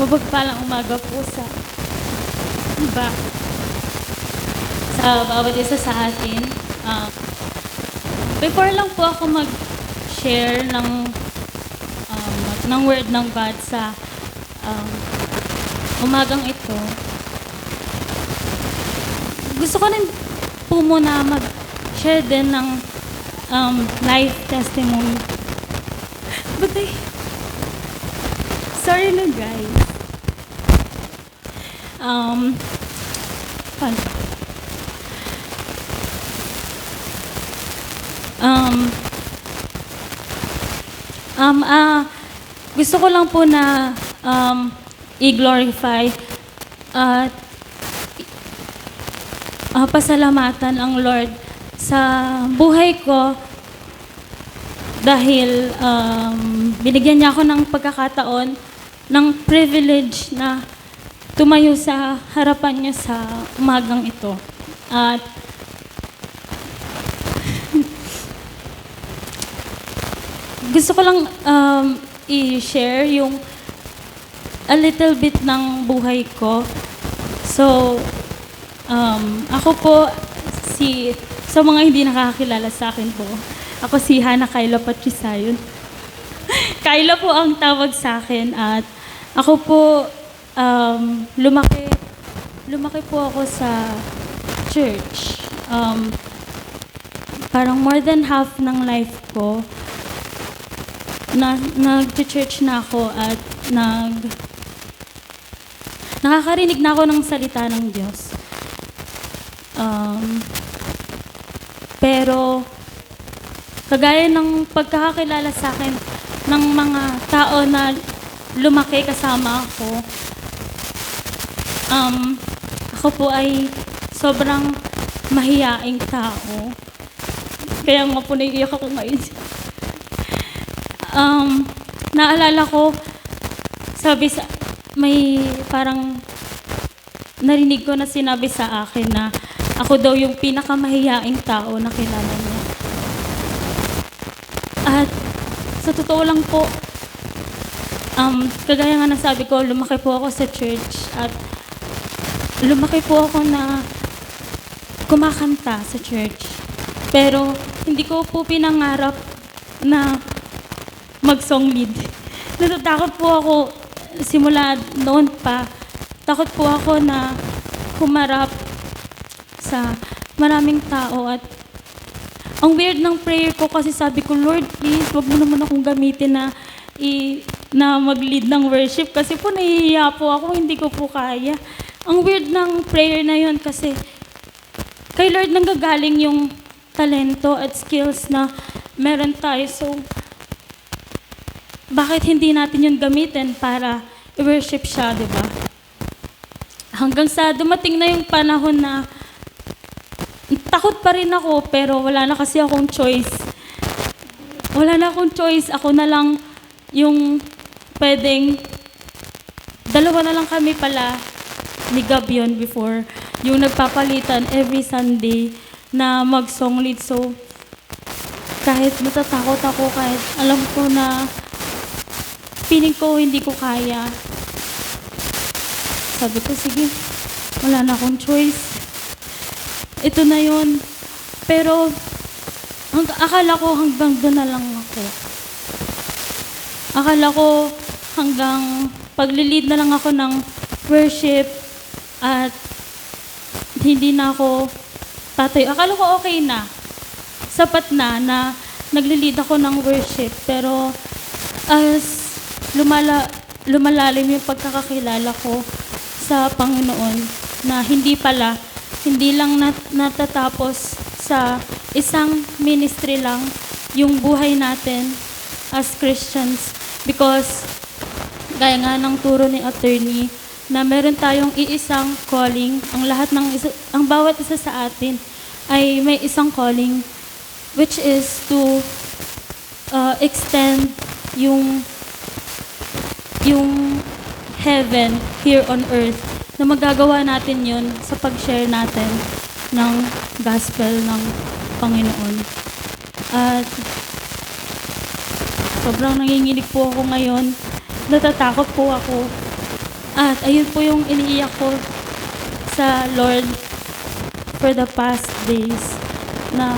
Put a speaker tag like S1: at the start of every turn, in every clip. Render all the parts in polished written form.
S1: Mapagpalang umaga po iba, sa bawat isa sa atin. Before lang po ako mag-share ng word ng God sa um, umagang ito, gusto ko rin po muna mag-share din ng life testimony. But sorry na guys. Paano? Gusto ko lang po na i-glorify at pasalamatan ang Lord sa buhay ko dahil binigyan niya ako ng pagkakataon, ng privilege na tumayo sa harapan niya sa umagang ito. At gusto ko lang i-share yung a little bit ng buhay ko. So, ako po sa mga hindi nakakakilala sa akin po, ako si Hannah Kyla Patrisayon. Kyla po ang tawag sa akin at ako po lumaki po ako sa church. Parang more than half ng life ko nag-church na ako at nakakarinig na ako ng salita ng Diyos. Pero kagaya ng pagkakakilala sa akin ng mga tao na lumaki kasama ako, ako po ay sobrang mahiyaing tao. Kaya nga po naiiyak ako ngayon. Naalala ko, may parang narinig ko na sinabi sa akin na ako daw yung pinakamahiyaing tao na kilala niya. At sa totoo lang po, kagaya nga nasabi ko, lumaki po ako sa church at lumaki po ako na kumakanta sa church. Pero hindi ko po pinangarap na mag-song lead. Natatakot po ako simula noon pa. Takot po ako na humarap sa maraming tao at ang weird ng prayer ko kasi sabi ko, Lord, please, wag mo naman akong gamitin na mag-lead ng worship kasi po nahihiya po ako, hindi ko po kaya. Ang weird ng prayer na yun kasi kay Lord nanggagaling yung talento at skills na meron tayo. So, bakit hindi natin yun gamitin para i-worship siya, di ba? Hanggang sa dumating na yung panahon na takot pa rin ako, pero wala na kasi akong choice. Wala na akong choice. Ako na lang yung pwedeng, dalawa na lang kami pala ni Gab yun before, yung nagpapalitan every Sunday na mag-song lead. So, kahit natatakot ako, kahit alam ko na feeling ko hindi ko kaya, sabi ko, sige, wala na akong choice. Ito na yun. Pero, akala ko hanggang doon na lang ako. Akala ko hanggang paglilid na lang ako ng worship at hindi na ako tatayo. Akala ko okay na. Sapat na naglilid ako ng worship. Pero, as lumalalim yung pagkakakilala ko sa Panginoon na hindi lang natatapos sa isang ministry lang yung buhay natin as Christians, because gaya nga ng turo ni attorney na meron tayong iisang calling, ang bawat isa sa atin ay may isang calling, which is to extend yung heaven here on earth, na magagawa natin yun sa pag-share natin ng gospel ng Panginoon. At sobrang nanginginig po ako ngayon. Natatakot po ako At ayun po yung iniiyak ko sa Lord for the past days na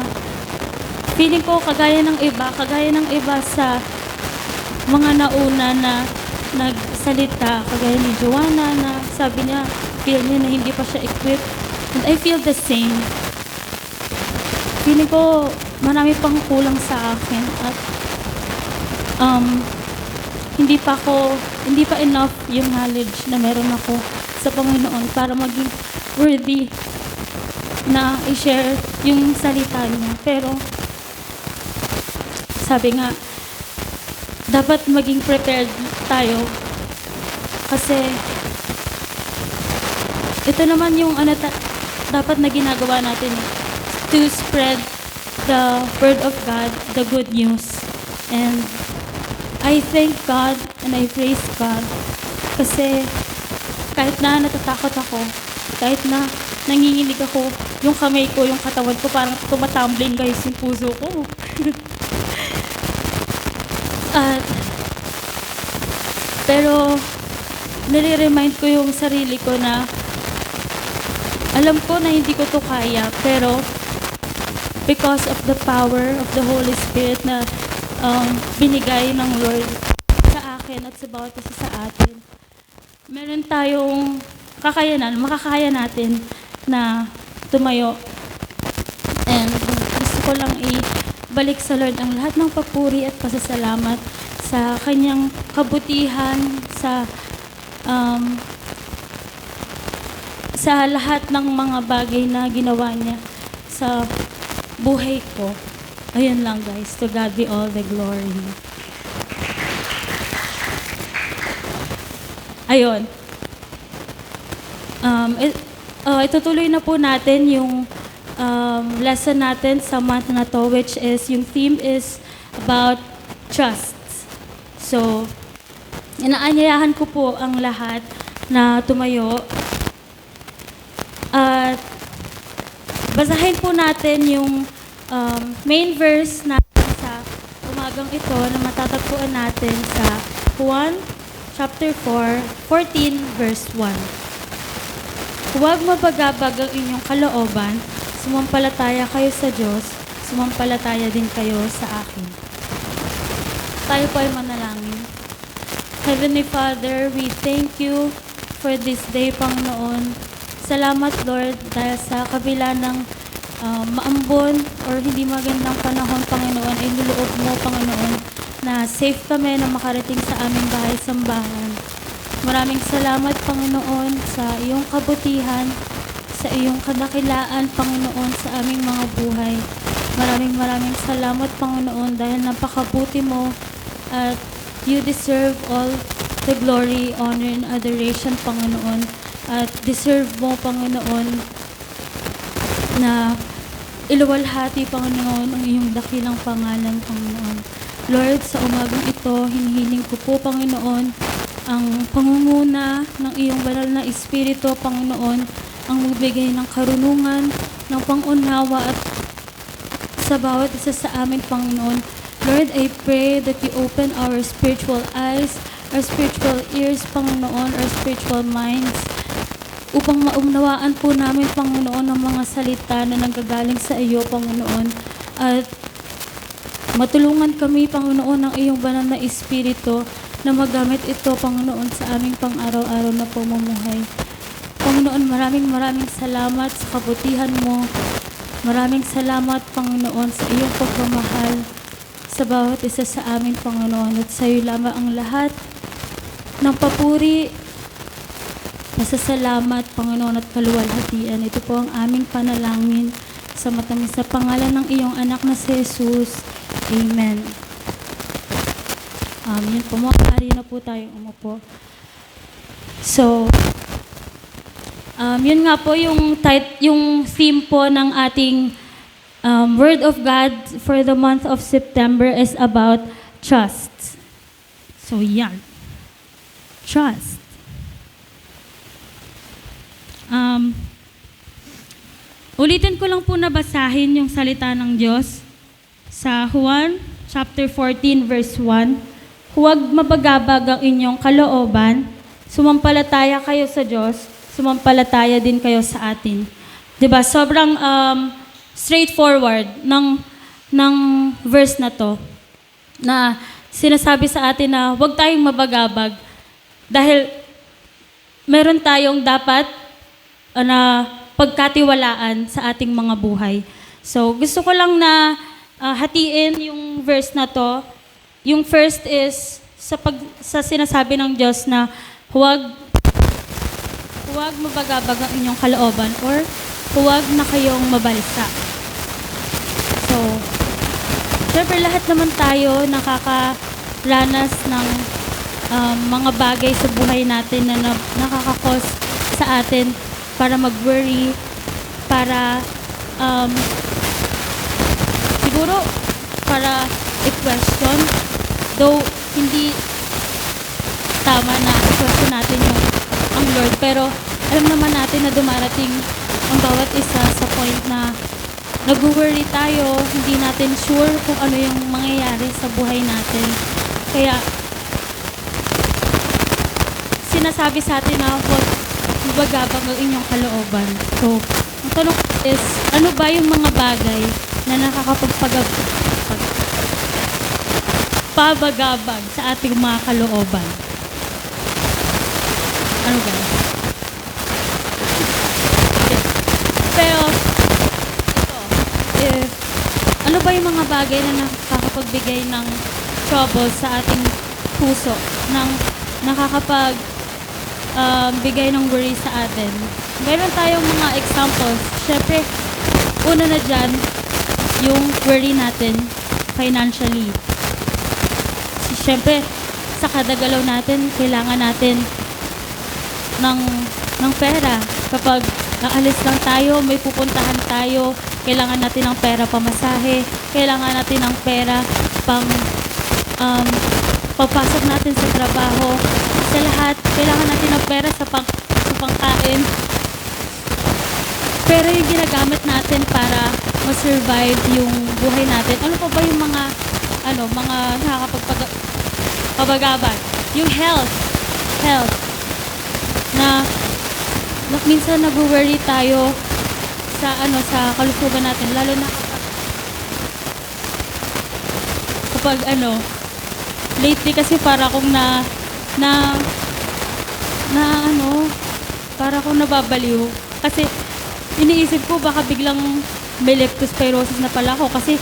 S1: feeling ko kagaya ng iba sa mga nauna na nagsalita, kagaya ni Joanna na sabi niya, feel niya na hindi pa siya equipped. And I feel the same. Feeling ko marami pang kulang sa akin at hindi pa enough yung knowledge na meron ako sa Panginoon para maging worthy na i-share yung salita niya. Pero sabi nga, dapat maging prepared tayo kasi ito naman yung dapat na ginagawa natin to spread the word of God, the good news. And I thank God and I praise God kasi kahit na natatakot ako, kahit na nanginginig ako, yung kamay ko, yung katawan ko, parang tumatumbling guys yung puso ko. Pero nire-remind ko yung sarili ko na alam ko na hindi ko to kaya, pero because of the power of the Holy Spirit na binigay ng Lord sa akin at sa bawat isa sa atin, meron tayong makakaya natin na tumayo. And gusto ko lang ibalik sa Lord ang lahat ng papuri at pasasalamat sa kanyang kabutihan, sa lahat ng mga bagay na ginawa niya sa buhay ko. Ayun lang guys, to God be all the glory. Ayun. Itutuloy na po natin yung lesson natin sa month na to, which is, yung theme is about trust. So, inaanyayahan ko po ang lahat na tumayo at basahin po natin yung main verse natin sa umagang ito na matatagpuan natin sa Juan chapter 14 verse 1. Huwag mabagabag ang inyong kalooban, sumampalataya kayo sa Diyos, sumampalataya din kayo sa akin. Tayo po ay manalangin. Heavenly Father, we thank you for this day, Panginoon. Salamat, Lord, dahil sa kabila ng maambon or hindi magandang panahon, Panginoon, ay niloob mo, Panginoon, na safe kami na makarating sa aming bahay-sambahan. Maraming salamat, Panginoon, sa iyong kabutihan, sa iyong kadakilaan, Panginoon, sa aming mga buhay. Maraming salamat, Panginoon, dahil napakabuti mo at you deserve all the glory, honor, and adoration, Panginoon. At deserve mo, Panginoon, na iluwalhati, Panginoon, ang iyong dakilang pangalan, Panginoon. Lord, sa umagang ito, hinihiling ko po, Panginoon, ang pangunguna ng iyong banal na Espiritu, Panginoon, ang magbigay ng karunungan, ng pangunawa at sa bawat isa sa amin, Panginoon. Lord, I pray that you open our spiritual eyes, our spiritual ears, Panginoon, our spiritual minds, upang maunawaan po namin, Panginoon, ang mga salita na nanggagaling sa iyo, Panginoon. At matulungan kami, Panginoon, ng iyong banal na Espiritu na magamit ito, Panginoon, sa aming pang-araw-araw na pamumuhay. Panginoon, maraming salamat sa kabutihan mo. Maraming salamat, Panginoon, sa iyong pagmamahal sa bawat isa sa amin, Panginoon. At sa iyo lamang ang lahat ng papuri, pasasalamat, Panginoon, at kaluwalhatian. Ito po ang aming panalangin sa matamis na pangalan ng iyong anak na si Jesus. Amen. Yun po, maaari na po tayong umupo. So, yun nga po yung theme po ng ating Word of God for the month of September is about trust. So, yan. Trust. Ulitin ko lang po na basahin yung salita ng Diyos sa Juan chapter 14 verse 1. Huwag mabagabag ang inyong kalooban, sumampalataya kayo sa Diyos, sumampalataya din kayo sa atin. 'Di ba? Sobrang straightforward ng verse na to, na sinasabi sa atin na huwag tayong mabagabag dahil meron tayong dapat na pagkatiwalaan sa ating mga buhay. So, gusto ko lang na hatiin yung verse na to. Yung first is sa sinasabi ng Diyos na huwag mabagabag ang inyong kalooban or huwag na kayong mabalisa. So, syempre lahat naman tayo nakakaranas ng mga bagay sa buhay natin na nakaka-cause sa atin para mag-worry, para siguro para i-question, though hindi tama na i-question natin ang Lord, pero alam naman natin na dumarating ang bawat isa sa point na nag-worry tayo, hindi natin sure kung ano yung mangyayari sa buhay natin. Kaya sinasabi sa atin na huwag mabagabag ang inyong kalooban. So, ang tanong is, ano ba yung mga bagay na pabagabag sa ating mga kalooban? Ano ba? Pero, ano ba yung mga bagay na nakakapagbigay ng trouble sa ating puso, bigay ng worry sa atin? Meron tayong mga examples. Siyempre, una na dyan, yung worry natin financially. Siyempre, sa kada galaw natin, kailangan natin ng pera. Kapag naalis lang tayo, may pupuntahan tayo, kailangan natin ng pera pamasahe, kailangan natin ng pera papasok natin sa trabaho. Sa lahat, kailangan natin ng pera sa pangkain. Pero yung ginagamit natin para ma-survive yung buhay natin, ano pa ba yung mga nakakapagpabagabag? Yung health. Na minsan nag-worry tayo sa kalusugan natin, lalo na kapag lately kasi para akong para akong nababaliw kasi iniisip ko baka biglang may leptospirosis na pala ako kasi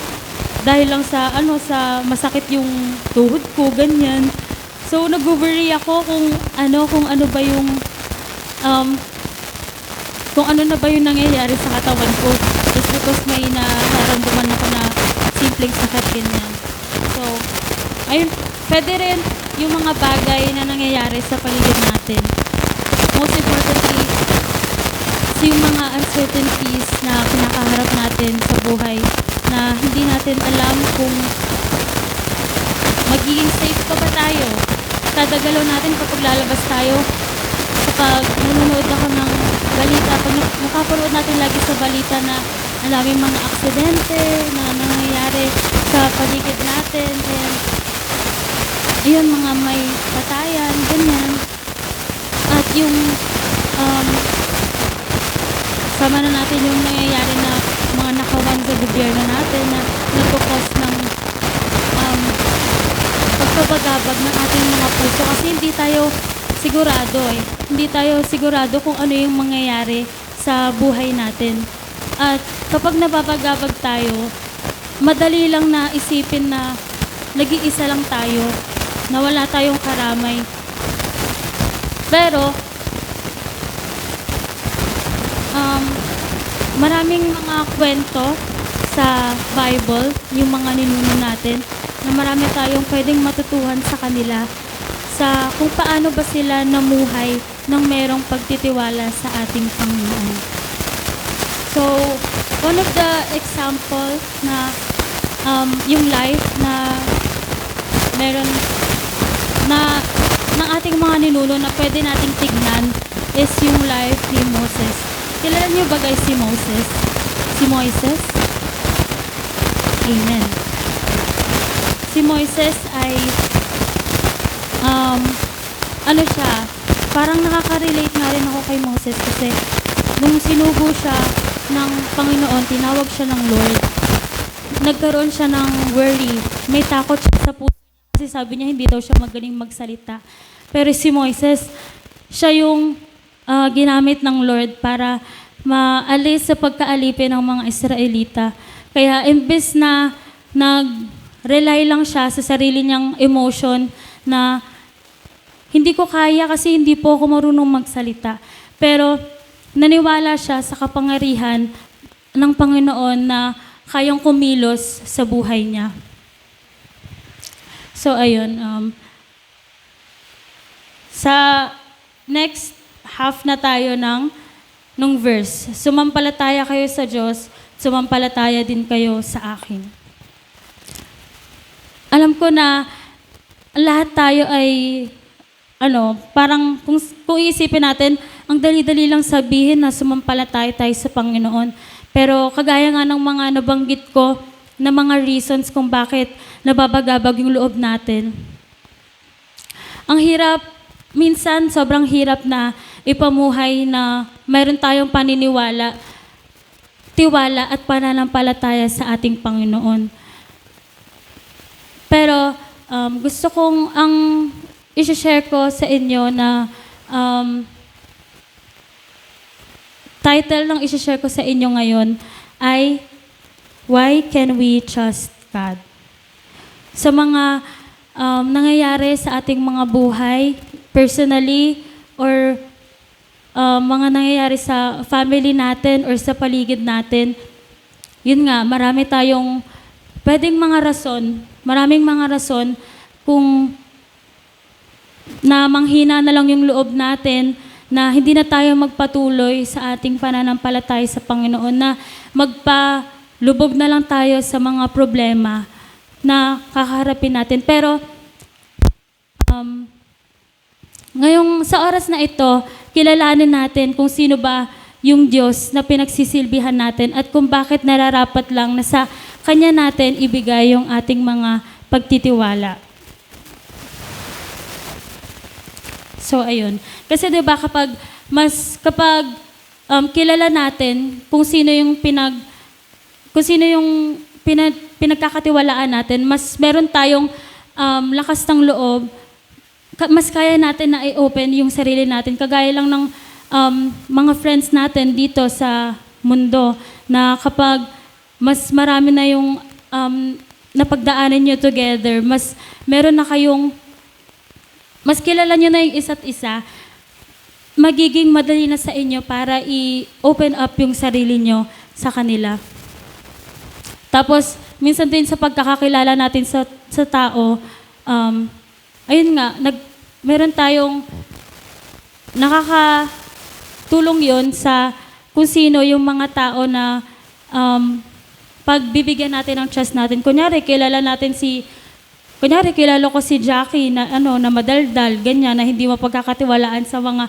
S1: dahil lang sa masakit yung tuhod ko, ganyan. So nag-worry ako kung ano ba yung kung ano na ba yung nangyayari sa katawan ko, just because may nararamdaman ako na simpleng sakit, ganyan. So, ayun, pwede rin yung mga bagay na nangyayari sa paligid natin. Most importantly, yung mga uncertainties na kinakaharap natin sa buhay na hindi natin alam kung magiging safe pa ba tayo. Kadagalaw natin kapag lalabas tayo, kapag nanonood ako ng balita, pag nakapanood natin lagi sa balita na ang daming mga aksidente na nangyayari sa paligid natin, and yun, mga may patayan, ganyan. At yung sama na natin yung nangyayari na mga nakawan sa gobyerno natin na nagkukos ng pagpabagabag ng ating mga puso kasi hindi tayo sigurado kung ano yung mangyayari sa buhay natin. At kapag nababagabag tayo, madali lang na isipin na nag-iisa lang tayo, na wala tayong karamay. Pero maraming mga kwento sa Bible, yung mga ninuno natin, na marami tayong pwedeng matutuhan sa kanila sa kung paano ba sila namuhay ng merong pagtitiwala sa ating Panginoon. So, one of the example na yung life na meron na ng ating mga ninuno na pwede nating tignan is yung life ni Moses. Kilala niyo ba guys si Moses? Si Moises? Amen. Si Moises ay parang nakaka-relate nga rin ako kay Moses kasi nung sinugo siya ng Panginoon, tinawag siya ng Lord, nagkaroon siya ng worry. May takot siya sa puso niya kasi sabi niya hindi daw siya magaling magsalita. Pero si Moises, siya yung ginamit ng Lord para maalis sa pagkaalipin ng mga Israelita. Kaya imbes na nag-rely lang siya sa sarili niyang emotion na hindi ko kaya kasi hindi po ako marunong magsalita. Pero naniwala siya sa kapangyarihan ng Panginoon na kayang kumilos sa buhay niya. So ayun, sa next half na tayo nung verse. Sumampalataya kayo sa Diyos, sumampalataya din kayo sa akin. Alam ko na lahat tayo ay parang kung iisipin natin, ang dali-dali lang sabihin na sumampalataya tayo sa Panginoon. Pero kagaya nga ng mga nabanggit ko na mga reasons kung bakit nababagabag yung loob natin. Ang hirap, minsan sobrang hirap na ipamuhay na mayroon tayong paniniwala, tiwala at pananampalataya sa ating Panginoon. Pero gusto kong ang i-share ko sa inyo na title ng i-share ko sa inyo ngayon ay Why Can We Trust God? Sa mga nangyayari sa ating mga buhay, personally, or mga nangyayari sa family natin or sa paligid natin, yun nga, maraming mga rason kung na manghina na lang yung loob natin, na hindi na tayo magpatuloy sa ating pananampalataya sa Panginoon, na magpalubog na lang tayo sa mga problema na kakaharapin natin. Pero ngayong sa oras na ito, kilalanin natin kung sino ba yung Diyos na pinagsisilbihan natin at kung bakit nararapat lang na sa Kanya natin ibigay yung ating mga pagtitiwala. So, ayun. Kasi diba kapag kilala natin kung sino yung pinagkakatiwalaan natin, mas meron tayong lakas ng loob, mas kaya natin na i-open yung sarili natin. Kagaya lang ng mga friends natin dito sa mundo na kapag mas marami na yung napagdaanan nyo together, mas meron na kayong mas kilala nyo na yung isa't isa, magiging madali na sa inyo para i-open up yung sarili nyo sa kanila. Tapos, minsan din sa pagkakakilala natin sa tao, ayun nga, meron tayong nakakatulong yon sa kung sino yung mga tao na pagbibigyan natin ng trust natin. Kunyari, kilala ko si Jackie na na madaldal, ganyan, na hindi mapagkakatiwalaan sa mga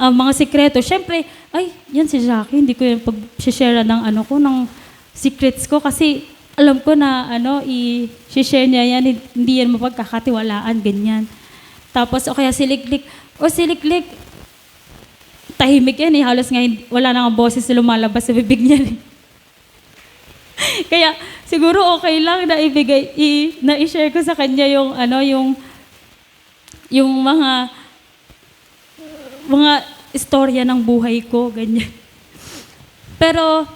S1: mga sikreto. Siyempre, ay, yan si Jackie, hindi ko yan pag-share ng ng secrets ko kasi alam ko na i-share niya yan, hindi yan mapagkakatiwalaan, ganyan. Tapos, o kaya si Liklik, tahimik yan halos nga wala na nga boses na lumalabas sa bibig niya. Kaya siguro okay lang na i-share ko sa kanya yung mga istorya ng buhay ko, ganyan. Pero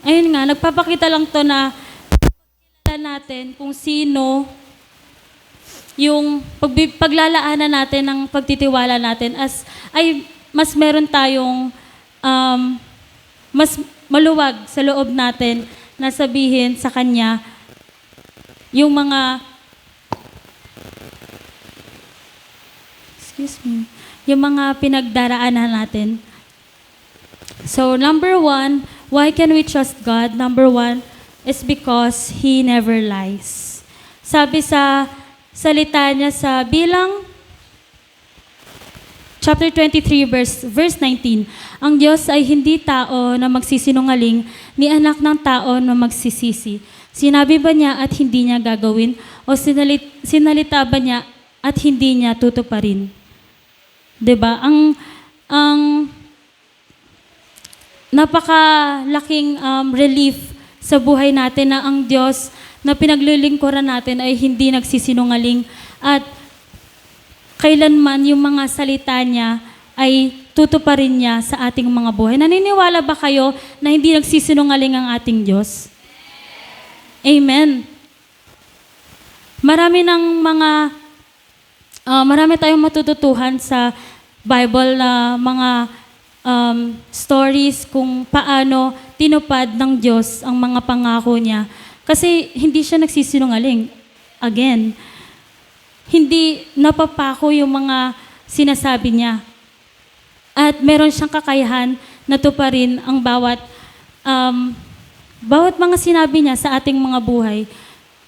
S1: ayun nga, nagpapakita lang to na pagkilala natin kung sino yung paglalaanan natin ng pagtitiwala natin ay mas meron tayong mas maluwag sa loob natin na sabihin sa Kanya yung mga pinagdaraanan natin. So, number 1, why can we trust God? Number 1 is because He never lies. Sabi sa salita niya sa Bilang chapter 23, verse 19, ang Diyos ay hindi tao na magsisinungaling, ni anak ng tao na magsisisi. Sinabi ba niya at hindi niya gagawin? O sinalita ba niya at hindi niya tutuparin. 'Di ba? Ang napakalaking relief sa buhay natin na ang Diyos na pinaglilingkuran natin ay hindi nagsisinungaling at kailanman yung mga salita niya ay tutuparin niya sa ating mga buhay. Naniniwala ba kayo na hindi nagsisinungaling ang ating Diyos? Amen. Marami tayong matututuhan sa Bible na mga stories kung paano tinupad ng Diyos ang mga pangako niya. Kasi hindi siya nagsisinungaling. Again, hindi napapako yung mga sinasabi niya. At meron siyang kakayahan na tuparin ang bawat mga sinabi niya sa ating mga buhay.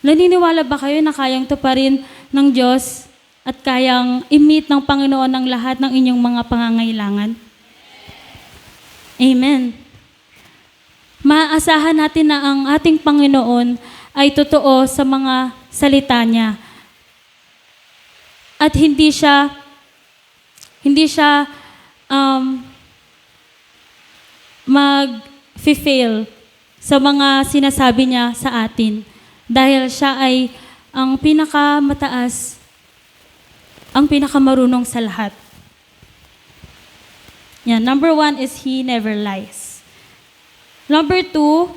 S1: Naniniwala ba kayo na kayang tuparin ng Diyos at kayang i-meet ng Panginoon ang lahat ng inyong mga pangangailangan? Amen. Maaasahan natin na ang ating Panginoon ay totoo sa mga salita niya. At hindi siya mag-fail sa mga sinasabi niya sa atin. Dahil siya ay ang pinakamataas, ang pinakamarunong sa lahat. Yan. Number 1 is He never lies. Number 2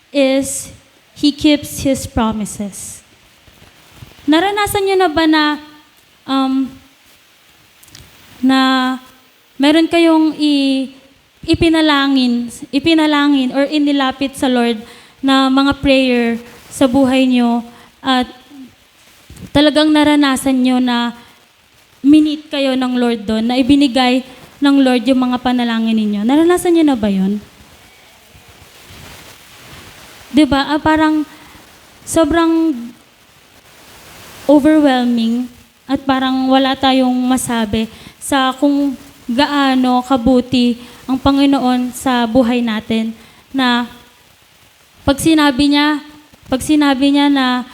S1: is He keeps His promises. Naranasan niyo na ba na meron kayong ipinalangin or inilapit sa Lord na mga prayer sa buhay niyo at talagang naranasan niyo na minit kayo ng Lord doon, na ibinigay ng Lord yung mga panalangin ninyo. Naranasan niyo na ba yun? Diba? Parang sobrang overwhelming at parang wala tayong masabi sa kung gaano kabuti ang Panginoon sa buhay natin, na pag sinabi niya na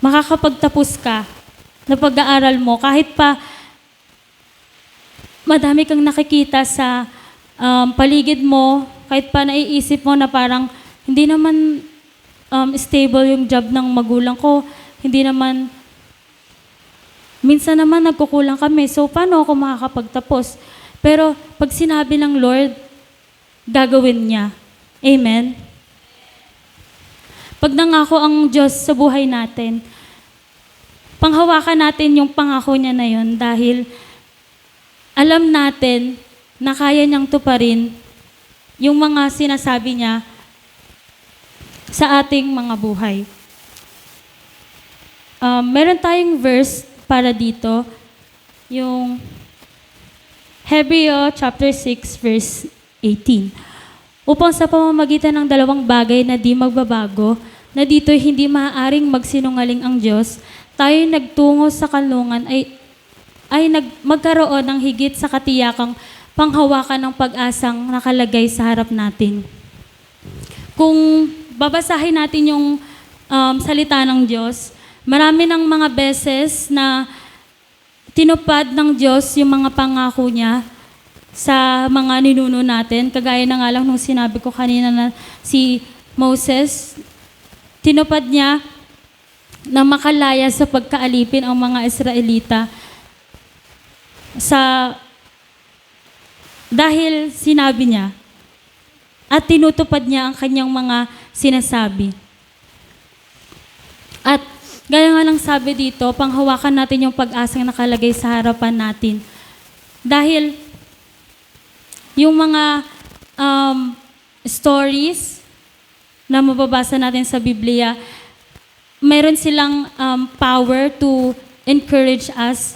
S1: makakapagtapos ka na pag-aaral mo, kahit pa madami kang nakikita sa paligid mo, kahit pa naiisip mo na parang hindi naman stable yung job ng magulang ko, hindi naman, minsan naman nagkukulang kami, so paano ako makakapagtapos? Pero pag sinabi ng Lord, gagawin niya. Amen? Pag nangako ang Diyos sa buhay natin, panghawakan natin yung pangako niya na yun dahil alam natin na kaya niyang tuparin yung mga sinasabi niya sa ating mga buhay. Meron tayong verse para dito, yung Hebreo chapter 6 verse 18. Upang sa pamamagitan ng dalawang bagay na di magbabago, na dito'y hindi maaaring magsinungaling ang Diyos, tayo nagtungo sa kanlungan ay magkaroon ng higit sa katiyakang panghawakan ng pag-asang nakalagay sa harap natin. Kung babasahin natin yung salita ng Diyos, marami ng mga beses na tinupad ng Diyos yung mga pangako niya sa mga ninuno natin. Kagaya na nga lang nung sinabi ko kanina na si Moses, tinupad niya na makalaya sa pagkaalipin ang mga Israelita dahil sinabi niya at tinutupad niya ang kanyang mga sinasabi. At gaya nga lang sabi dito, panghawakan natin yung pag-asang nakalagay sa harapan natin. Dahil yung mga stories na mababasa natin sa Biblia, mayroon silang power to encourage us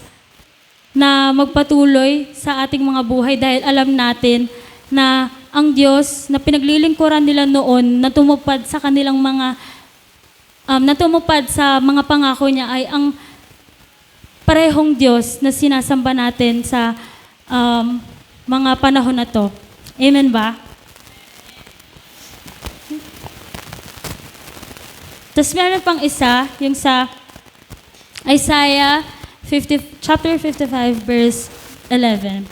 S1: na magpatuloy sa ating mga buhay dahil alam natin na ang Diyos na pinaglilingkuran nila noon na tumupad sa kanilang mga natumupad sa mga pangako niya ay ang parehong Diyos na sinasamba natin sa mga panahon na to. Amen ba? Tapos meron pang isa, yung sa Isaiah chapter 55, verse 11.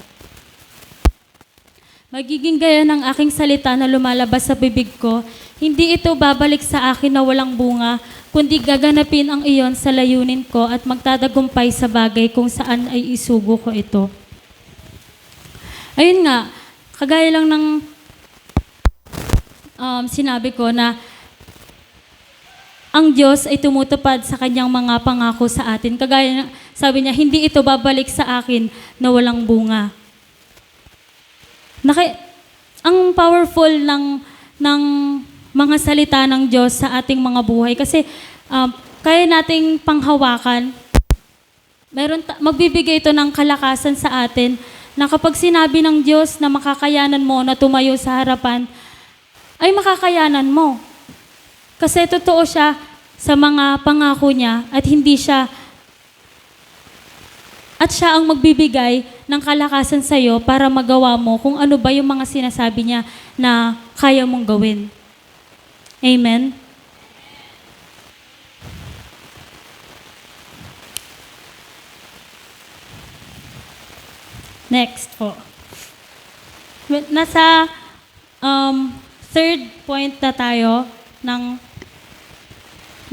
S1: Magiging gaya ng aking salita na lumalabas sa bibig ko, hindi ito babalik sa akin na walang bunga, kundi gaganapin ang iyon sa layunin ko at magtatagumpay sa bagay kung saan ay isugo ko ito. Ayun nga, kagaya lang ng sinabi ko na ang Diyos ay tumutupad sa kanyang mga pangako sa atin. Kagaya sabi niya, hindi ito babalik sa akin na walang bunga. Ang powerful ng mga salita ng Diyos sa ating mga buhay kasi kaya nating panghawakan. Magbibigay ito ng kalakasan sa atin na kapag sinabi ng Diyos na makakayanan mo na tumayo sa harapan, ay makakayanan mo. Kasi totoo siya sa mga pangako niya at siya ang magbibigay ng kalakasan sa iyo para magawa mo kung ano ba yung mga sinasabi niya na kaya mong gawin. Amen? Next po. Nasa third point na tayo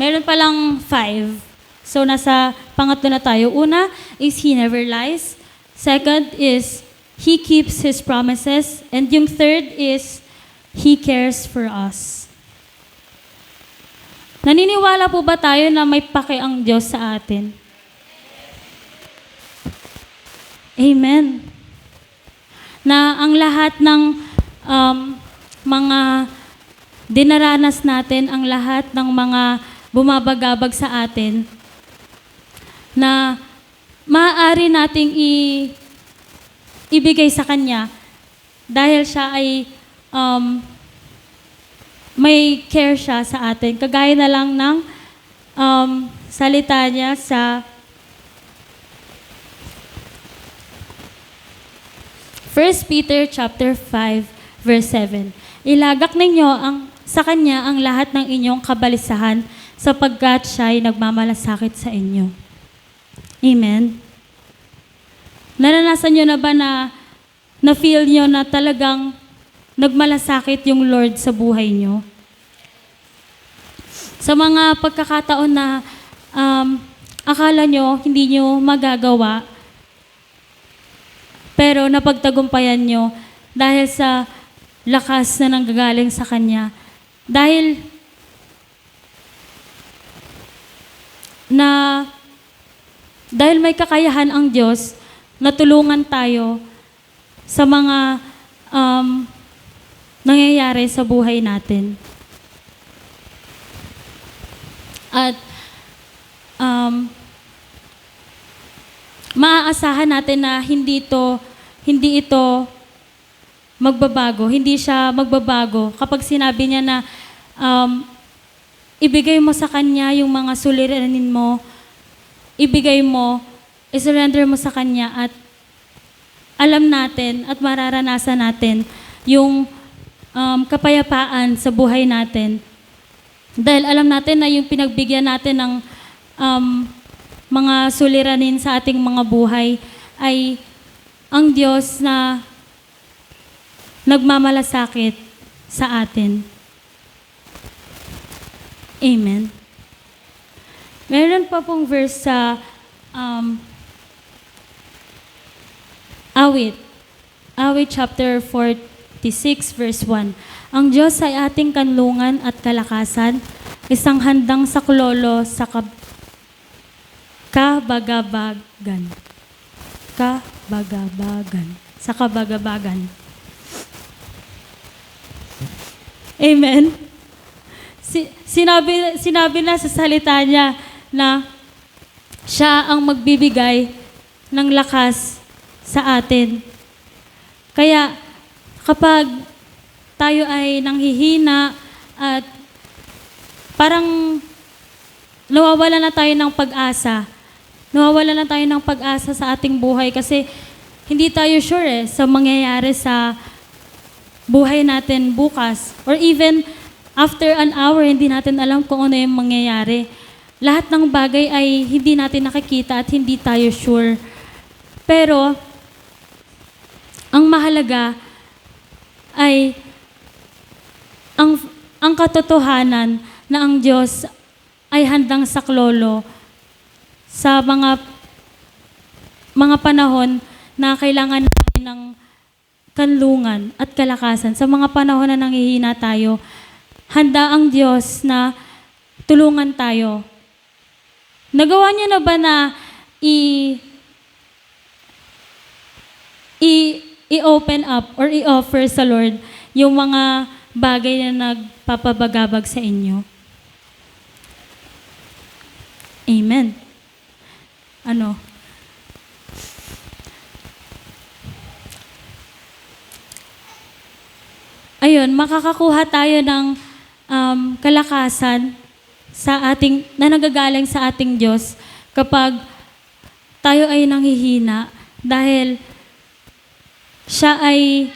S1: meron palang 5. So, nasa pangatlo na tayo. Una is He never lies. Second is He keeps His promises. And yung third is He cares for us. Naniniwala po ba tayo na may pake ang Diyos sa atin? Amen. Na ang lahat ng mga dinaranas natin, ang lahat ng mga bumabagabag sa atin, na maaari nating ibigay sa Kanya dahil siya ay may care siya sa atin. Kagaya na lang ng salita niya sa 1 Peter chapter 5, verse 7. Ilagak ninyo sa Kanya ang lahat ng inyong kabalisahan sapagkat siya ay nagmamalasakit sa inyo. Amen. Naranasan nyo na ba na-feel nyo na talagang nagmalasakit yung Lord sa buhay nyo? Sa mga pagkakataon na akala nyo hindi nyo magagawa, pero napagtagumpayan nyo dahil sa lakas na nanggagaling sa Kanya. Dahil may kakayahan ang Diyos na tulungan tayo sa mga nangyayari sa buhay natin. At maaasahan natin na hindi ito magbabago. Hindi siya magbabago kapag sinabi niya na ibigay mo sa Kanya yung mga suliranin mo, i-surrender mo sa Kanya at alam natin at mararanasan natin yung kapayapaan sa buhay natin. Dahil alam natin na yung pinagbigyan natin ng mga suliranin sa ating mga buhay ay ang Diyos na nagmamalasakit sa atin. Amen. Meron pa pong verse sa Awit chapter 46, verse 1. Ang Diyos ay ating kanlungan at kalakasan, isang handang saklolo sa kabagabagan. Sa kabagabagan. Amen. Sinabi na sa salita niya na siya ang magbibigay ng lakas sa atin. Kaya kapag tayo ay nanghihina at parang nawawala na tayo ng pag-asa. Nawawala na tayo ng pag-asa sa ating buhay kasi hindi tayo sure sa mangyayari sa buhay natin bukas. Or even after an hour, hindi natin alam kung ano yung mangyayari. lahat ng bagay ay hindi natin nakikita at hindi tayo sure. Pero, ang mahalaga ay ang katotohanan na ang Diyos ay handang saklolo sa mga panahon na kailangan natin ng kanlungan at kalakasan. Sa mga panahon na nanghihina tayo, handa ang Diyos na tulungan tayo. Nagawa niyo na ba na i-open up or i-offer sa Lord yung mga bagay na nagpapabagabag sa inyo? Amen. Ayun, makakakuha tayo ng kalakasan na nagagaling sa ating Diyos kapag tayo ay nanghihina dahil siya ay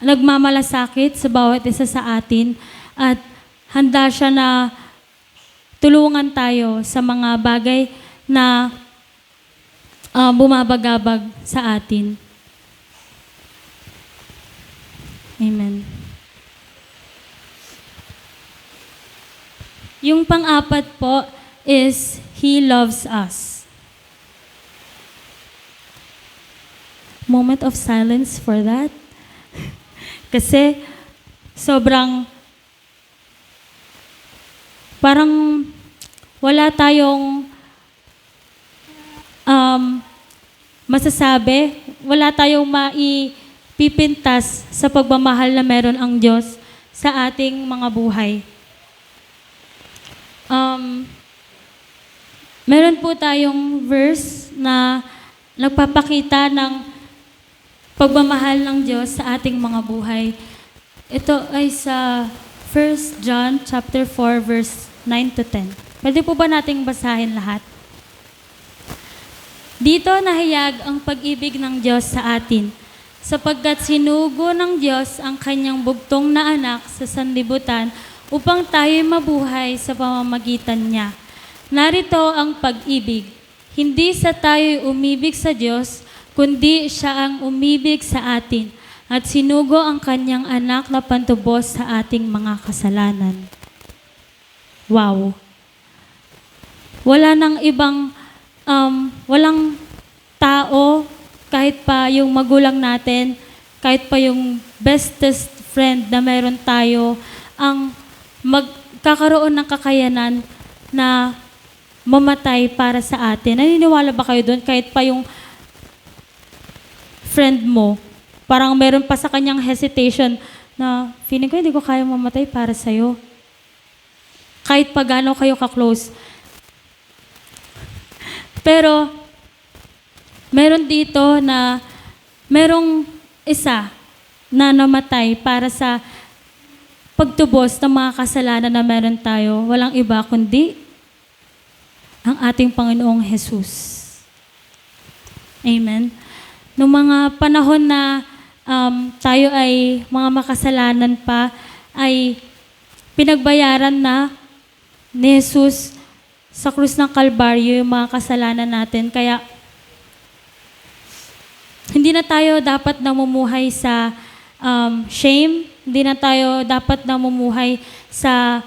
S1: nagmamalasakit sa bawat isa sa atin at handa siya na tulungan tayo sa mga bagay na bumabagabag sa atin. Amen. Yung pang-apat po is He loves us. Moment of silence for that. Kasi sobrang parang wala tayong masasabi, wala tayong maipipintas sa pagmamahal na meron ang Diyos sa ating mga buhay. Meron po tayong verse na nagpapakita ng pagmamahal ng Diyos sa ating mga buhay. Ito ay sa 1 John chapter 4 verse 9 to 10. Pwede po ba nating basahin lahat? Dito nahayag ang pag-ibig ng Diyos sa atin, sapagkat sinugo ng Diyos ang kanyang bugtong na anak sa sanlibutan upang tayo mabuhay sa pamamagitan niya. Narito ang pag-ibig. Hindi sa tayo umibig sa Diyos, kundi siya ang umibig sa atin at sinugo ang kanyang anak na pantubos sa ating mga kasalanan. Wow! Wala nang walang tao, kahit pa yung magulang natin, kahit pa yung bestest friend na meron tayo, ang magkakaroon ng kakayanan na mamatay para sa atin. Naniniwala ba kayo doon? Kahit pa yung friend mo, parang meron pa sa kanyang hesitation na feeling ko hindi ko kaya mamatay para sa'yo. Kahit pa gaano kayo ka-close. Pero, meron dito na merong isa na namatay para sa pagtubos ng mga kasalanan na meron tayo. Walang iba kundi ang ating Panginoong Jesus. Amen. Noong mga panahon na tayo ay mga makasalanan pa, ay pinagbayaran na ni Jesus sa krus ng Kalbaryo yung mga kasalanan natin. Kaya hindi na tayo dapat namumuhay sa shame, hindi na tayo dapat namumuhay sa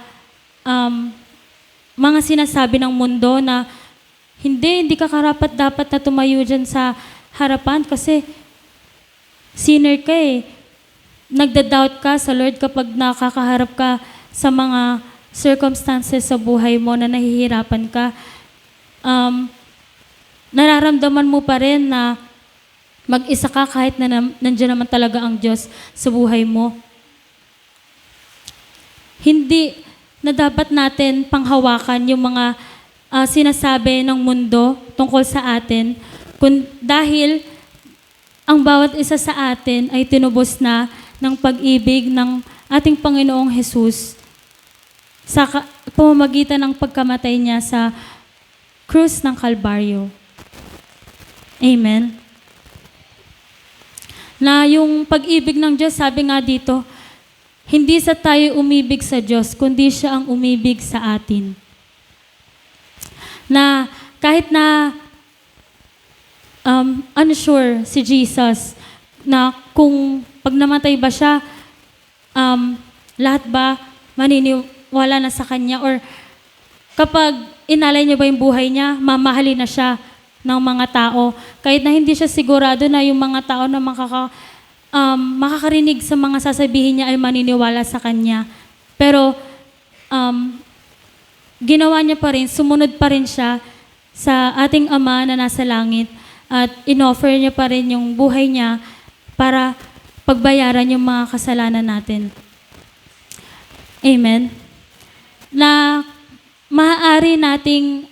S1: mga sinasabi ng mundo na hindi ka karapat dapat na tumayo dyan sa harapan kasi sinner ka eh. Nagda-doubt ka sa Lord kapag nakakaharap ka sa mga circumstances sa buhay mo na nahihirapan ka. Nararamdaman mo pa rin na mag-isa ka kahit na nandiyan naman talaga ang Diyos sa buhay mo. Hindi na dapat natin panghawakan yung mga sinasabi ng mundo tungkol sa atin, dahil ang bawat isa sa atin ay tinubos na ng pag-ibig ng ating Panginoong Jesus sa pamamagitan ng pagkamatay niya sa krus ng Kalbaryo. Amen. Na yung pag-ibig ng Diyos, sabi nga dito, hindi sa tayo umibig sa Diyos, kundi siya ang umibig sa atin. Na kahit na unsure si Jesus na kung pag namatay ba siya, lahat ba maniniwala na sa kanya, or kapag inalay niya ba yung buhay niya, mamahalin na siya ng mga tao. Kahit na hindi siya sigurado na yung mga tao na makakarinig sa mga sasabihin niya ay maniniwala sa kanya. Pero ginawa niya pa rin, sumunod pa rin siya sa ating Ama na nasa langit, at inoffer niya pa rin yung buhay niya para pagbayaran yung mga kasalanan natin. Amen. Na maaari nating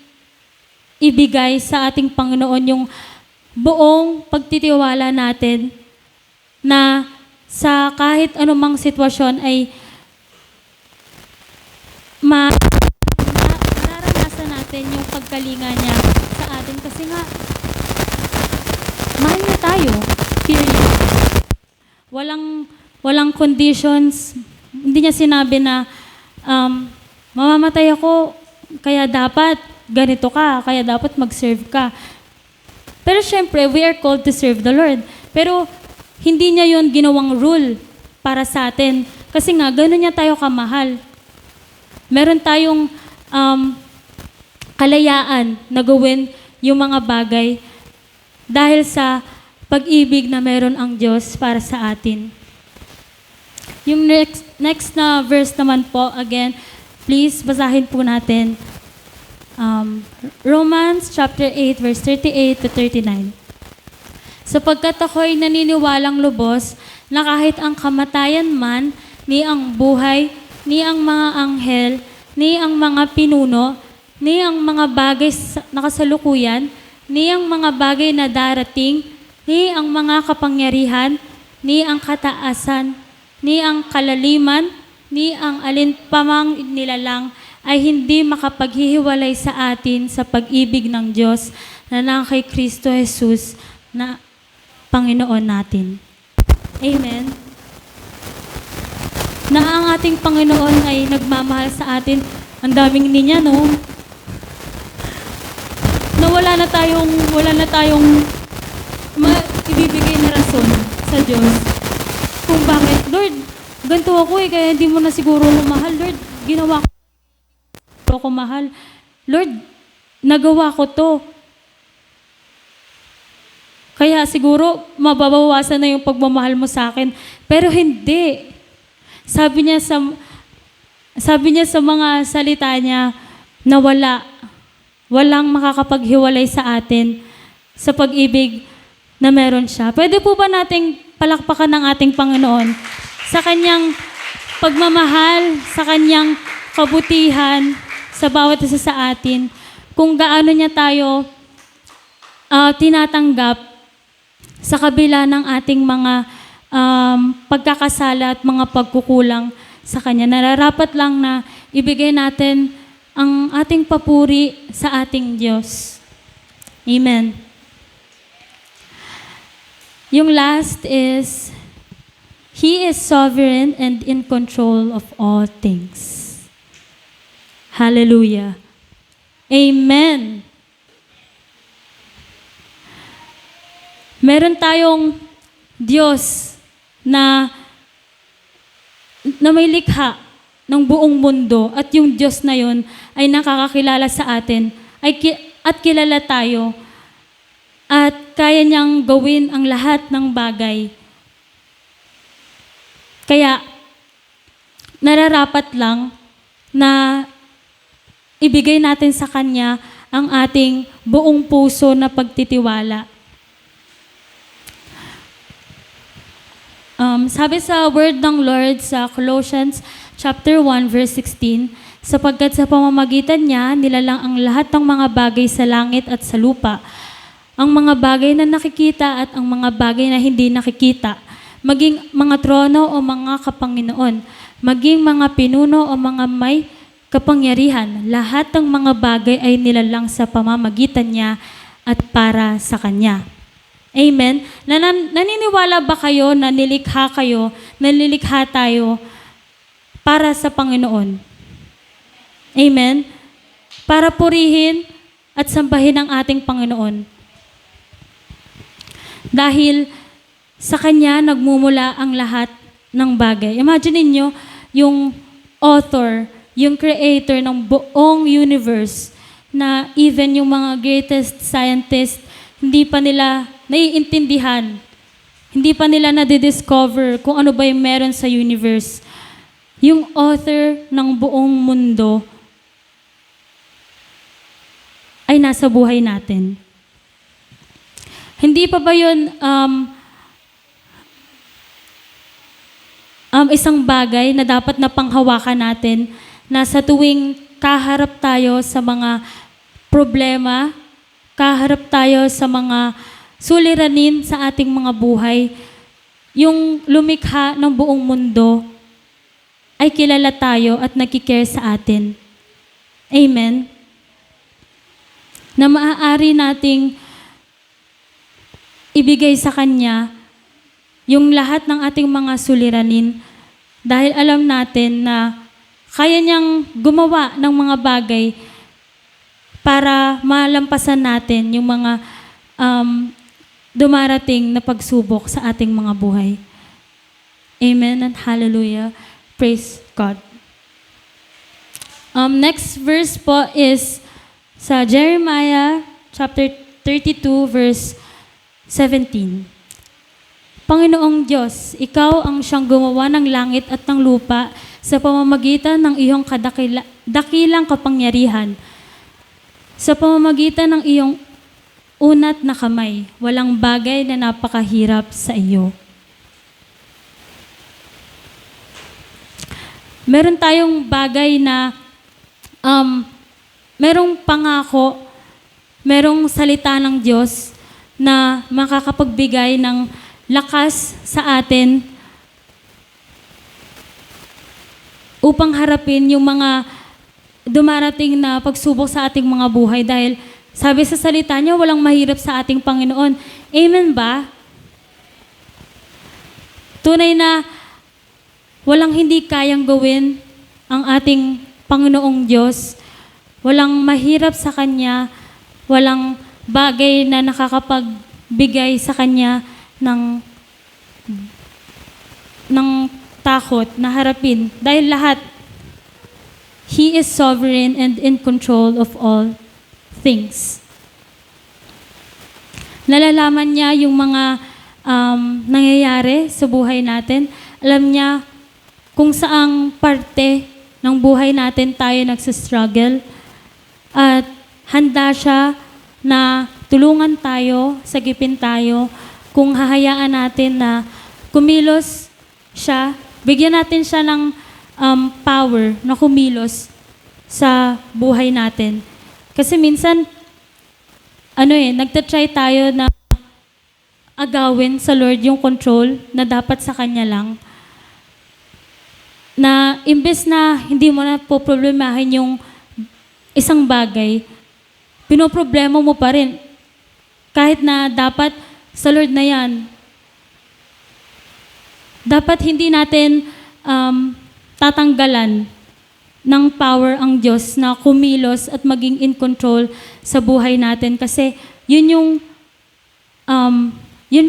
S1: ibigay sa ating Panginoon yung buong pagtitiwala natin na sa kahit anumang sitwasyon ay mararanasan natin yung pagkalinga niya sa atin. Kasi nga, mahal niya tayo. Period. Walang conditions. Hindi niya sinabi na mamamatay ako, kaya dapat ganito ka, kaya dapat mag-serve ka. Pero syempre, we are called to serve the Lord. Pero hindi niya yon ginawang rule para sa atin. Kasi nga, gano'n niya tayo kamahal. Meron tayong kalayaan na gawin yung mga bagay dahil sa pag-ibig na meron ang Diyos para sa atin. Yung next na verse naman po, again, please basahin po natin. Romans chapter 8, verse 38 to 39. Sapagkat ako'y naniniwalang lubos na kahit ang kamatayan man, ni ang buhay, ni ang mga anghel, ni ang mga pinuno, ni ang mga bagay na kasalukuyan, ni ang mga bagay na darating, ni ang mga kapangyarihan, ni ang kataasan, ni ang kalaliman, ni ang alinpamang nilalang, ay hindi makapaghihiwalay sa atin sa pag-ibig ng Diyos na nang kay Kristo Jesus na Panginoon natin. Amen. Na ang ating Panginoon ay nagmamahal sa atin. Ang daming niya, no? Na wala na tayong ibibigay na rason sa Diyos. Kung bakit, Lord, ganito ako kaya hindi mo na siguro mahal. Lord, ginawa ko mahal. Lord, nagawa ko to. Kaya siguro mababawasan na yung pagmamahal mo sa akin. Pero hindi. Sabi niya sa mga salita niya na walang makakapaghiwalay sa atin sa pag-ibig na meron siya. Pwede po ba nating palakpakan ng ating Panginoon sa kanyang pagmamahal, sa kanyang kabutihan, sa bawat isa sa atin, kung gaano niya tayo tinatanggap sa kabila ng ating mga pagkakasala at mga pagkukulang sa Kanya. Nararapat lang na ibigay natin ang ating papuri sa ating Diyos. Amen. Yung last is, He is sovereign and in control of all things. Hallelujah. Amen. Meron tayong Diyos na may likha ng buong mundo, at yung Diyos na yon ay nakakakilala sa atin at kilala tayo, at kaya niyang gawin ang lahat ng bagay. Kaya nararapat lang na ibigay natin sa Kanya ang ating buong puso na pagtitiwala. Sabi sa word ng Lord sa Colossians chapter 1 verse 16, sapagkat sa pamamagitan niya nilalang ang lahat ng mga bagay sa langit at sa lupa, ang mga bagay na nakikita at ang mga bagay na hindi nakikita, maging mga trono o mga kapanginoon, maging mga pinuno o mga may kapangyarihan, lahat ng mga bagay ay nilalang sa pamamagitan niya at para sa Kanya. Amen? Naniniwala ba kayo na nililikha tayo para sa Panginoon? Amen? Para purihin at sambahin ang ating Panginoon. Dahil sa Kanya nagmumula ang lahat ng bagay. Imagine niyo yung author, yung creator ng buong universe, na even yung mga greatest scientists, hindi pa nila naiintindihan, hindi pa nila nadidiscover kung ano ba yung meron sa universe. Yung author ng buong mundo ay nasa buhay natin. Hindi pa ba yun isang bagay na dapat na panghawakan natin, na sa tuwing kaharap tayo sa mga problema, kaharap tayo sa mga suliranin sa ating mga buhay, yung lumikha ng buong mundo ay kilala tayo at nagkikare sa atin. Amen? Na maaari nating ibigay sa Kanya yung lahat ng ating mga suliranin, dahil alam natin na kaya niyang gumawa ng mga bagay para malampasan natin yung mga dumarating na pagsubok sa ating mga buhay. Amen and hallelujah. Praise God. Next verse po is sa Jeremiah chapter 32 verse 17. Panginoong Diyos, Ikaw ang siyang gumawa ng langit at ng lupa sa pamamagitan ng iyong dakilang kapangyarihan. Sa pamamagitan ng iyong unat na kamay, walang bagay na napakahirap sa iyo. Meron tayong bagay na merong pangako, merong salita ng Diyos na makakapagbigay ng lakas sa atin upang harapin yung mga dumarating na pagsubok sa ating mga buhay, dahil sabi sa salita niya, walang mahirap sa ating Panginoon. Amen ba? Tunay na walang hindi kayang gawin ang ating Panginoong Diyos. Walang mahirap sa Kanya, walang bagay na nakakapagbigay sa Kanya ng takot na harapin, dahil lahat, He is sovereign and in control of all things. Nalalaman niya yung mga nangyayari sa buhay natin. Alam niya kung saang parte ng buhay natin tayo nagsistruggle, at handa siya na tulungan tayo, sagipin tayo, kung hahayaan natin na kumilos siya, bigyan natin siya ng power na kumilos sa buhay natin. Kasi minsan, nagtatry tayo na agawin sa Lord yung control na dapat sa Kanya lang. Na imbes na hindi mo na po problemahin yung isang bagay, pinoproblema mo pa rin. Kahit na dapat sa Lord na yan. Dapat hindi natin tatanggalan ng power ang Diyos na kumilos at maging in control sa buhay natin. Kasi yun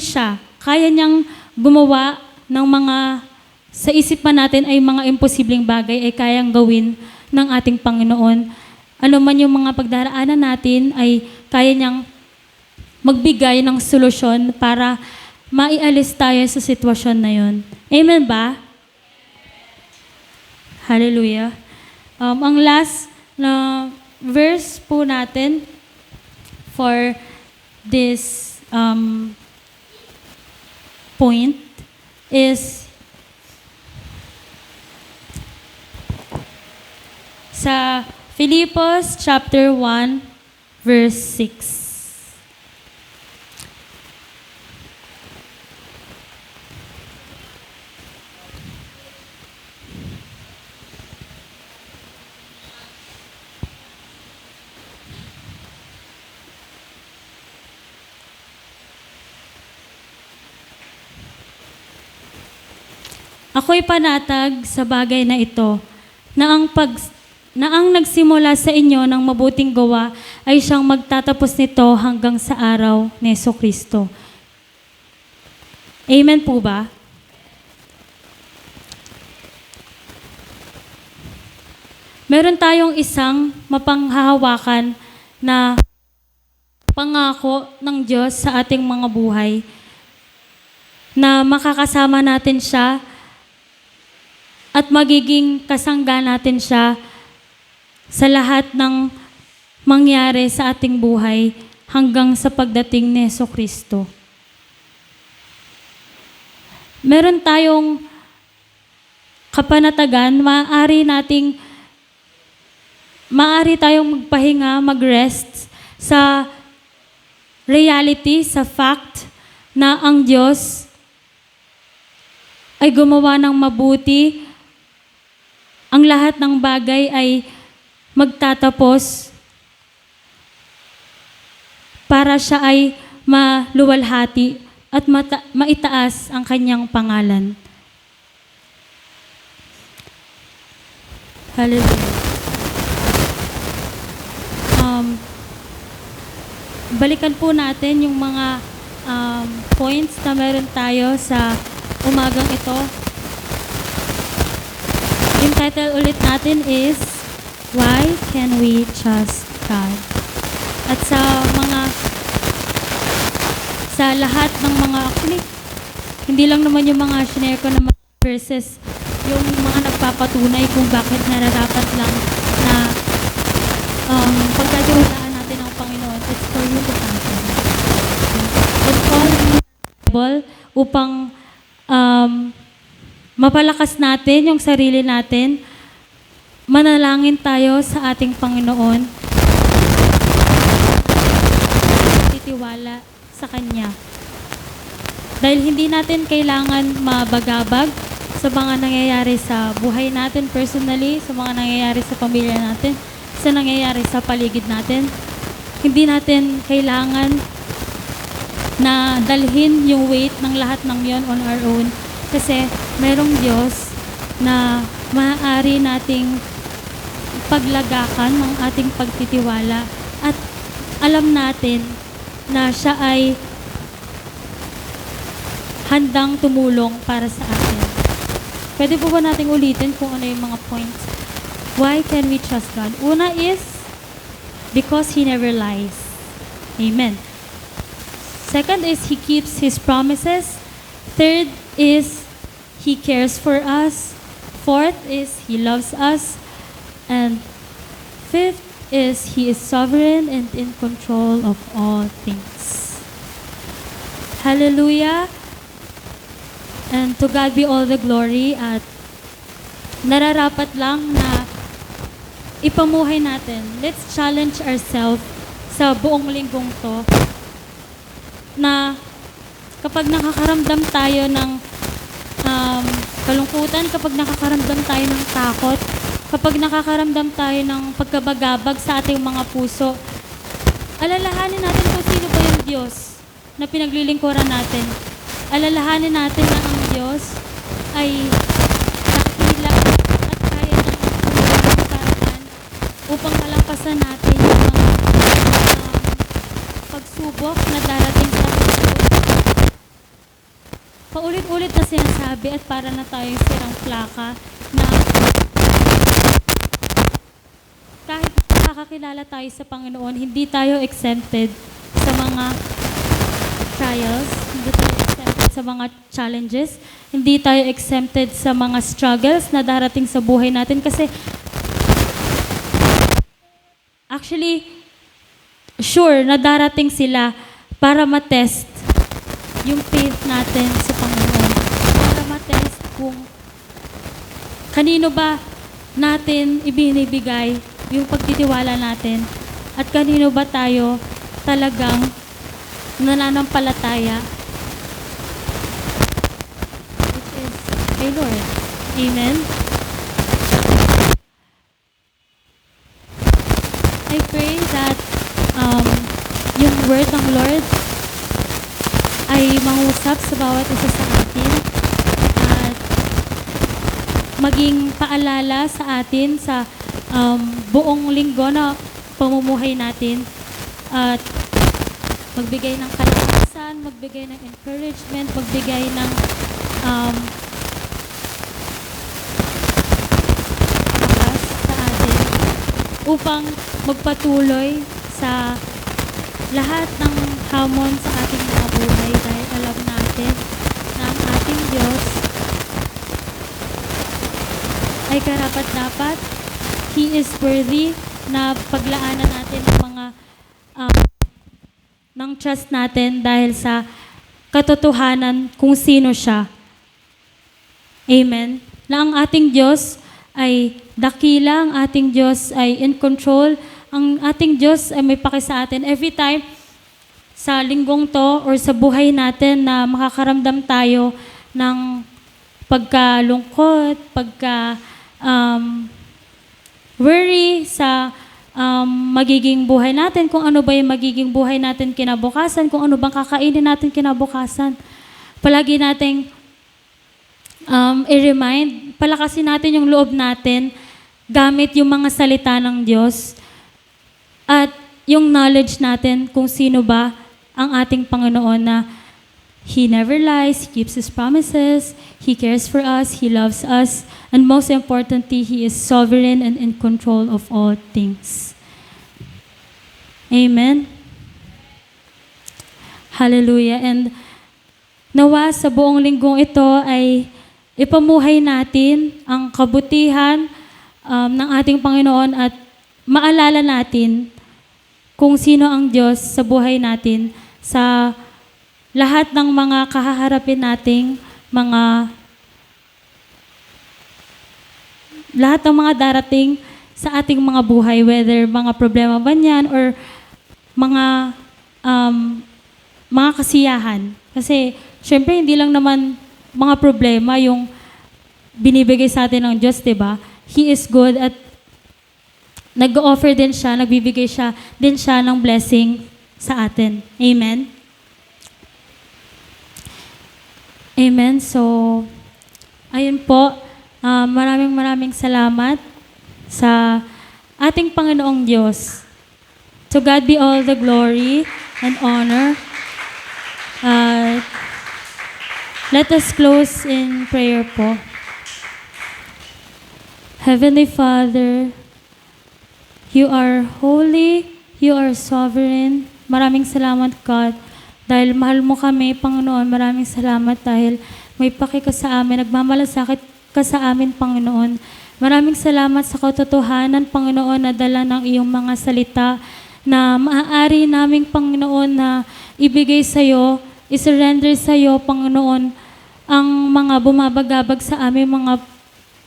S1: siya. Kaya niyang gumawa ng mga sa isipan natin ay mga imposibleng bagay ay kayang gawin ng ating Panginoon. Ano man yung mga pagdaraanan natin ay kaya niyang magbigay ng solusyon para maialis tayo sa sitwasyon na yun. Amen ba? Hallelujah. Ang last na verse po natin for this point is sa Philippians chapter 1 verse 6. Ako'y panatag sa bagay na ito, na ang nagsimula sa inyo ng mabuting gawa ay siyang magtatapos nito hanggang sa araw ni Jesucristo. Amen po ba? Meron tayong isang mapanghahawakan na pangako ng Diyos sa ating mga buhay na makakasama natin siya at magiging kasangga natin siya sa lahat ng mangyari sa ating buhay hanggang sa pagdating ni Jesucristo. Meron tayong kapanatagan, maaari tayong magpahinga, mag-rest sa reality, sa fact na ang Diyos ay gumawa ng mabuti. Ang lahat ng bagay ay magtatapos para siya ay maluwalhati at maitaas ang kanyang pangalan. Hallelujah. Balikan po natin yung mga points na meron tayo sa umagang ito. Yung title ulit natin is, Why Can We Trust God? At sa lahat ng mga, actually, hindi lang naman yung mga shinare ko na mga verses, yung mga nagpapatunay kung bakit nararapat lang na pagkatiwalaan natin ang Panginoon. It's for you to confidence. It's all in the Bible upang mapalakas natin yung sarili natin. Manalangin tayo sa ating Panginoon. Titiwala sa Kanya. Dahil hindi natin kailangan mabagabag sa mga nangyayari sa buhay natin personally, sa mga nangyayari sa pamilya natin, sa nangyayari sa paligid natin. Hindi natin kailangan na dalhin yung weight ng lahat ng yon on our own. Kasi merong Diyos na maaari nating paglagakan ng ating pagtitiwala at alam natin na siya ay handang tumulong para sa atin. Pwede po ba nating ulitin kung ano yung mga points? Why can we trust God? Una is, because He never lies. Amen. Second is, He keeps His promises. Third is, He cares for us. Fourth is, He loves us. And fifth is, He is sovereign and in control of all things. Hallelujah. And to God be all the glory at nararapat lang na ipamuhay natin. Let's challenge ourselves sa buong linggong to na kapag nakakaramdam tayo ng kalungkutan, kapag nakakaramdam tayo ng takot, kapag nakakaramdam tayo ng pagkabagabag sa ating mga puso, alalahanin natin kung sino ba yung Diyos na pinaglilingkuran natin. Alalahanin natin na ang Diyos ay dakila at kaya ng paraan upang malampasan natin yung mga pagsubok na darating sa ating. Paulit-ulit na sinasabi at para na tayong sirang plaka na kahit nakakakilala tayo sa Panginoon, hindi tayo exempted sa mga trials, hindi tayo exempted sa mga challenges, hindi tayo exempted sa mga struggles na darating sa buhay natin kasi actually, sure na darating sila para matest yung faith natin sa Panginoon. Para matest kung kanino ba natin ibinibigay yung pagtitiwala natin at kanino ba tayo talagang nananampalataya, which is kay Lord. Amen? I pray that yung word ng Lord ay mangusap sa bawat isa sa atin at maging paalala sa atin sa buong linggo na pamumuhay natin at magbigay ng kalakasan, magbigay ng encouragement, magbigay ng lakas sa atin upang magpatuloy sa lahat ng hamon sa ating mga buhay dahil alam natin na ang ating Diyos ay karapat-dapat. He is worthy na paglaanan natin ng mga ng trust natin dahil sa katotohanan kung sino siya. Amen. Na ang ating Diyos ay dakila, ang ating Diyos ay in control, ang ating Diyos ay may paki sa atin. Every time sa linggong to or sa buhay natin na makakaramdam tayo ng pagkalungkot, worry sa magiging buhay natin, kung ano ba yung magiging buhay natin kinabukasan, kung ano bang kakainin natin kinabukasan. Palagi nating i-remind, palakasin natin yung loob natin gamit yung mga salita ng Diyos at yung knowledge natin kung sino ba ang ating Panginoon na He never lies, He keeps His promises, He cares for us, He loves us, and most importantly, He is sovereign and in control of all things. Amen. Hallelujah. And nawa sa buong linggong ito ay ipamuhay natin ang kabutihan ng ating Panginoon at maalala natin kung sino ang Diyos sa buhay natin sa lahat ng mga kahaharapin nating lahat ng mga darating sa ating mga buhay, whether mga problema ba niyan or mga kasiyahan. Kasi, syempre, hindi lang naman mga problema yung binibigay sa atin ng Diyos, diba? He is good at nag-offer din siya, nagbibigay din siya ng blessing sa atin. Amen? Amen. So, ayun po, maraming salamat sa ating Panginoong Diyos. To God be all the glory and honor. Let us close in prayer po. Heavenly Father, You are holy, You are sovereign. Maraming salamat, God. Dahil mahal mo kami, Panginoon, maraming salamat dahil may paki ka sa amin, nagmamalasakit ka sa amin, Panginoon. Maraming salamat sa katotohanan, Panginoon, na dala ng iyong mga salita na maaari naming, Panginoon, na ibigay sa iyo, isurrender sa iyo, Panginoon, ang mga bumabagabag sa aming mga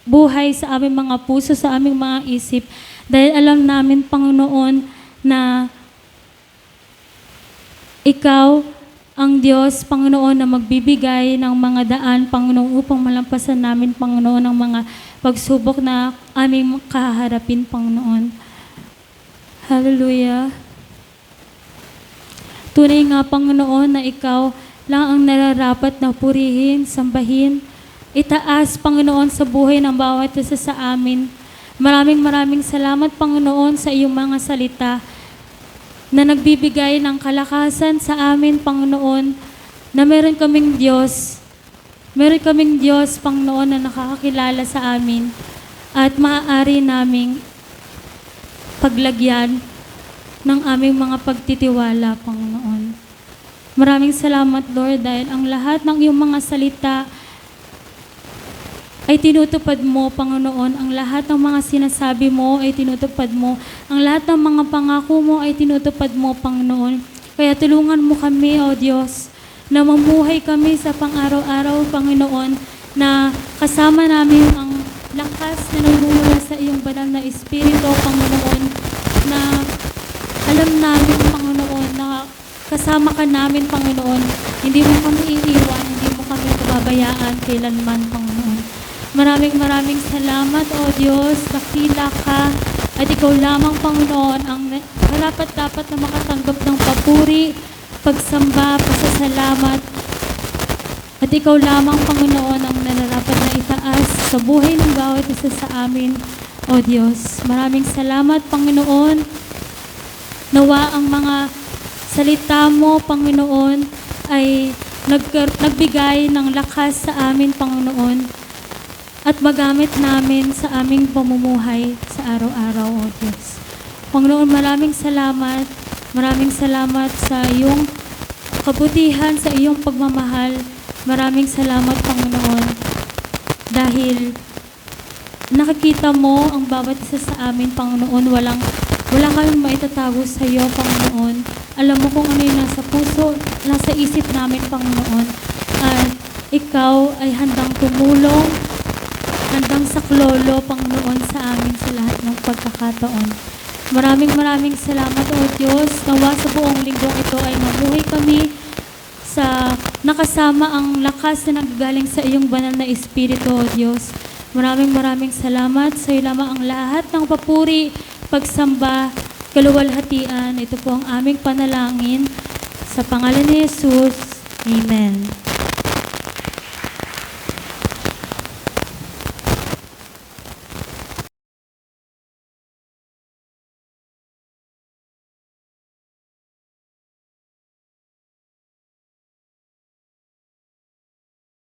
S1: buhay, sa aming mga puso, sa aming mga isip. Dahil alam namin, Panginoon, na Ikaw ang Diyos, Panginoon, na magbibigay ng mga daan, Panginoon, upang malampasan namin, Panginoon, ang mga pagsubok na aming kaharapin, Panginoon. Hallelujah. Tunay nga, Panginoon, na Ikaw lang ang nararapat na purihin, sambahin, itaas, Panginoon, sa buhay ng bawat isa sa amin. Maraming salamat, Panginoon, sa iyong mga salita na nagbibigay ng kalakasan sa amin, Panginoon, na meron kaming Diyos, Panginoon, na nakakakilala sa amin at maaari naming paglagyan ng aming mga pagtitiwala, Panginoon. Maraming salamat, Lord, dahil ang lahat ng iyong mga salita ay tinutupad mo, Panginoon. Ang lahat ng mga sinasabi mo ay tinutupad mo. Ang lahat ng mga pangako mo ay tinutupad mo, Panginoon. Kaya tulungan mo kami, O Diyos, na mamuhay kami sa pang-araw-araw, Panginoon, na kasama namin ang lakas na nagmumula sa iyong banal na Espiritu, Panginoon, na alam namin, Panginoon, na kasama ka namin, Panginoon. Hindi mo kami iiwan, hindi mo kami pababayaan kailanman, Panginoon. Maraming salamat, O Diyos, dakila ka, at ikaw lamang, Panginoon, ang dapat na makatanggap ng papuri, pagsamba, pasasalamat. At ikaw lamang, Panginoon, ang nararapat na itaas sa buhay ng bawat isa sa amin, O Diyos. Maraming salamat, Panginoon. Nawa ang mga salita mo, Panginoon, ay nagbigay ng lakas sa amin, Panginoon, at magamit namin sa aming pamumuhay sa araw-araw, O Diyos. Panginoon, maraming salamat sa iyong kabutihan, sa iyong pagmamahal. Maraming salamat, Panginoon, dahil nakikita mo ang bawat isa sa amin, Panginoon. Wala kaming maitatago sa iyo, Panginoon. Alam mo kung ano yung nasa puso, nasa isip namin, Panginoon. At ikaw ay handang tumulong, handang saklolo, Panginoon, sa amin sa lahat ng pagkakataon. Maraming salamat, O Diyos. Nawa sa buong linggong ito ay mamuhay kami sa nakasama ang lakas na nagagaling sa iyong banal na Espiritu, O Diyos. Maraming salamat. Sa iyo lamang ang lahat ng papuri, pagsamba, kaluwalhatian. Ito po ang aming panalangin. Sa pangalan ni Jesus. Amen.